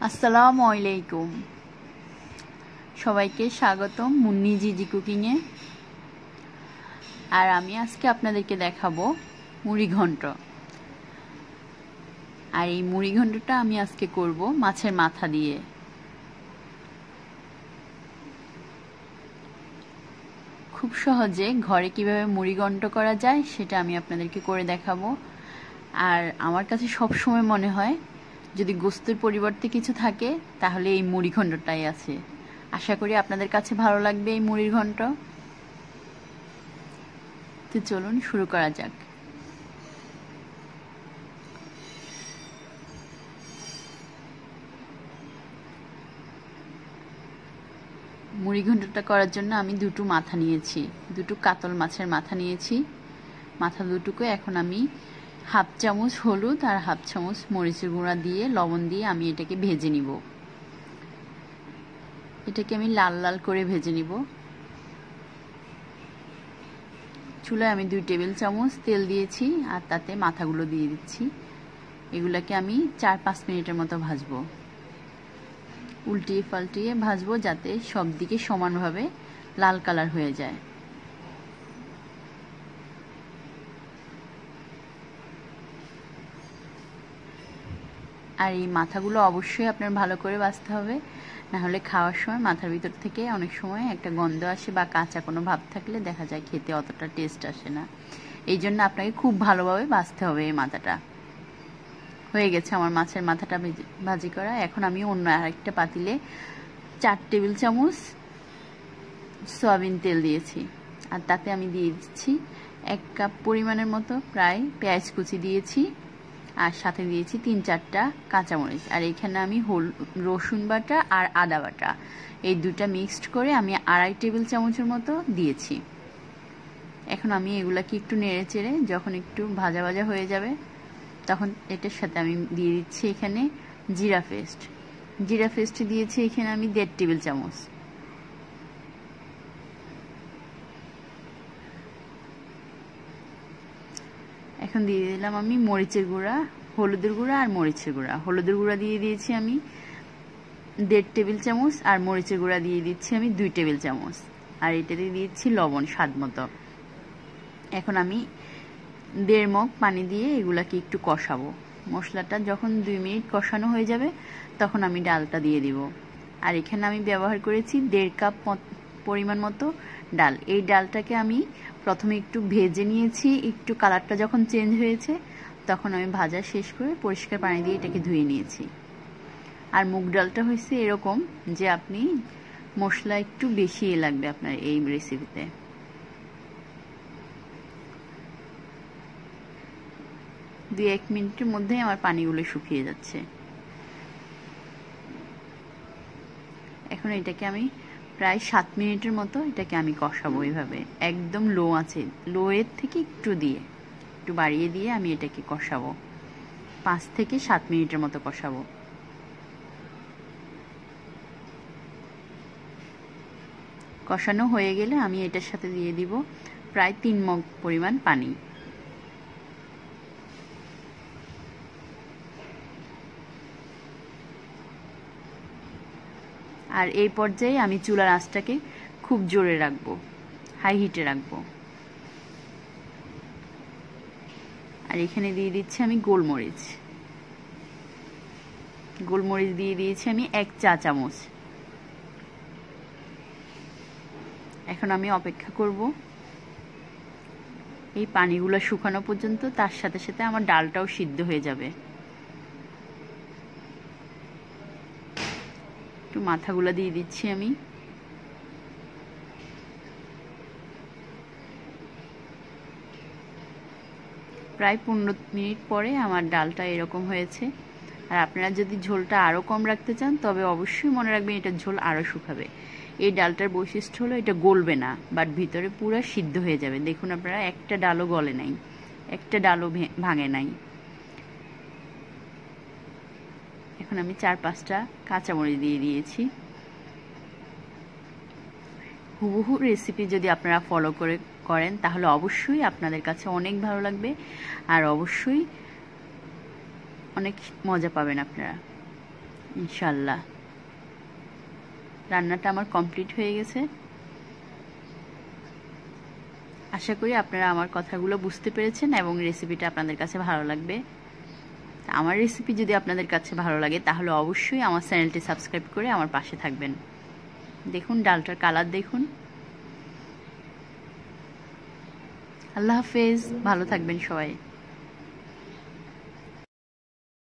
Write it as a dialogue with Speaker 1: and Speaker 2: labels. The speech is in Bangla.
Speaker 1: আসসালামু আলাইকুম, সবাইকে স্বাগতম মুন্নি জিজি কুকিংয়ে। আর আমি আজকে আপনাদেরকে দেখাবো মুড়ি ঘন্ট। আর এই মুড়ি ঘন্টটা আমি আজকে করব মাছের মাথা দিয়ে। খুব সহজে ঘরে কিভাবে মুড়ি ঘন্ট করা যায় সেটা আমি আপনাদেরকে করে দেখাবো। আর আমার কাছে সব সময় মনে হয় যদি গোস্তের পরিবর্তে কিছু থাকে তাহলে এই মুড়ি ঘন্টটাই আছে। আশা করি আপনাদের কাছে ভালো লাগবে এই মুড়ির ঘন্ট। তো চলুন শুরু করা যাক। মুড়ি ঘন্টটা করার জন্য আমি দুটো মাথা নিয়েছি, দুটো কাতল মাছের মাথা নিয়েছি। মাথা দুটোকে এখন আমি হাফ চামচ হলুদ আর হাফ চামচ মরিচের গুঁড়া দিয়ে লবণ দিয়ে আমি এটাকে ভেজে নিব। এটাকে আমি লাল লাল করে ভেজে নিব। চুলায় আমি 2 টেবিল চামচ তেল দিয়েছি আর তাতে মাথাগুলো দিয়ে দিচ্ছি। এগুলাকে আমি 4-5 মিনিটের মতো ভাজবো। উল্টিয়ে পাল্টিয়ে ভাজবো যাতে সব দিকে সমানভাবে লাল কালার হয়ে যায়। আর এই মাথাগুলো অবশ্যই আপনার ভালো করে ভাজতে হবে, না হলে খাওয়ার সময় মাথার ভিতর থেকে অনেক সময় একটা গন্ধ আসে বা কাঁচা কোনো ভাব থাকলে দেখা যায় খেতে অতটা টেস্ট আসে না। এই জন্য আপনাকে খুব ভালোভাবে ভাজতে হবে এই মাথাটা। হয়ে গেছে আমার মাছের মাথাটা ভাজি করা। এখন আমি অন্য আরেকটা পাতিলে 4 টেবিল চামচ সয়াবিন তেল দিয়েছি আর তাতে আমি দিয়ে দিচ্ছি 1 কাপ পরিমাণের মতো প্রায় পেঁয়াজ কুচি দিয়েছি আর সাথে দিয়েছি 3-4টা কাঁচামরিচ। আর এখানে আমি রসুন বাটা আর আদা বাটা এই দুটা মিক্সড করে আমি 2.5 টেবিল চামচের মতো দিয়েছি। এখন আমি এগুলাকে একটু নেড়ে চেড়ে যখন একটু ভাজা ভাজা হয়ে যাবে তখন এটার সাথে আমি দিয়ে দিচ্ছি এখানে জিরা পেস্ট। জিরা পেস্ট দিয়েছি এখানে আমি 1.5 টেবিল চামচ। এখন দিয়ে দিলাম আমি মরিচের গুঁড়া, হলুদের গুঁড়া আর মরিচের গুঁড়া। হলুদের গুঁড়া দিয়ে দিয়েছি আমি 1.5 টেবিল চামচ আর মরিচের গুঁড়া দিয়ে দিচ্ছি আমি 2 টেবিল চামচ। আর এটাতে দিয়েছি লবণ স্বাদ মতো। এখন আমি 1.5 মগ পানি দিয়ে এগুলাকে একটু কষাবো। মশলাটা যখন 2 মিনিট কষানো হয়ে যাবে তখন আমি ডালটা দিয়ে দিব। আর এখানে আমি ব্যবহার করেছি 1.5 কাপ পরিমাণ মতো ডাল। এই ডালটাকে আমি প্রথমে একটু ভেজে নিয়েছি, একটু কালারটা যখন চেঞ্জ হয়েছে তখন আমি ভাজা শেষ করে পরিষ্কার পানি দিয়ে এটাকে ধুয়ে নিয়েছি। আর মুগ ডালটা হয়েছে এরকম যে আপনি মশলা একটু বেশি লাগবে আপনার এই রেসিপিতে। দুই 1 মিনিটের মধ্যে আমার পানিগুলো শুকিয়ে যাচ্ছে। এখন এটাকে আমি প্রায় 7 মিনিটের মতো এটাকে আমি কষাবো এইভাবে, একদম লো আছে, লো এর থেকে একটু বাড়িয়ে দিয়ে আমি এটাকে কষাবো। 5 থেকে 7 মিনিটের মতো কষাবো। কষানো হয়ে গেলে আমি এটার সাথে দিয়ে দিব প্রায় 3 মগ পরিমাণ পানি। আর এই পর্যায়ে আমি চুলার আঁচটাকে খুব জোরে রাখবো, হাই হিটে রাখবো। আর এখানে দিয়ে দিচ্ছি আমি গোলমরিচ দিয়ে দিয়েছি আমি 1 চা চামচ। এখন আমি অপেক্ষা করব এই পানিগুলো শুকানো পর্যন্ত। তার সাথে সাথে আমার ডালটাও সিদ্ধ হয়ে যাবে। একটু মাথাগুলো দিয়ে দিচ্ছি আমি। প্রায় 15 মিনিট পরে আমার ডালটা এরকম হয়েছে। আর আপনারা যদি ঝোলটা আরও কম রাখতে চান তবে অবশ্যই মনে রাখবেন এটা ঝোল আরও শুকাবে। এই ডালটার বৈশিষ্ট্য হলো এটা গলবে না, বাট ভিতরে পুরো সিদ্ধ হয়ে যাবে। দেখুন আপনারা একটা ডালও গলে নাই, একটা ডালও ভাঙে নাই। এখন আমি 4-5টা কাঁচামরিচ দিয়ে দিয়েছি। হুবহু রেসিপি যদি আপনারা ফলো করেন তাহলে অবশ্যই আপনাদের কাছে অনেক ভালো লাগবে আর অবশ্যই অনেক মজা পাবেন আপনারা। ইনশাল্লাহ। রান্নাটা আমার কমপ্লিট হয়ে গেছে। আশা করি আপনারা আমার কথাগুলো বুঝতে পেরেছেন এবং রেসিপিটা আপনাদের কাছে ভালো লাগবে। আমার রেসিপি যদি আপনাদের কাছে ভালো লাগে তাহলে অবশ্যই আমার চ্যানেলটি সাবস্ক্রাইব করে আমার পাশে থাকবেন। দেখুন ডালটার কালার দেখুন। আল্লাহ হাফেজ, ভালো থাকবেন সবাই।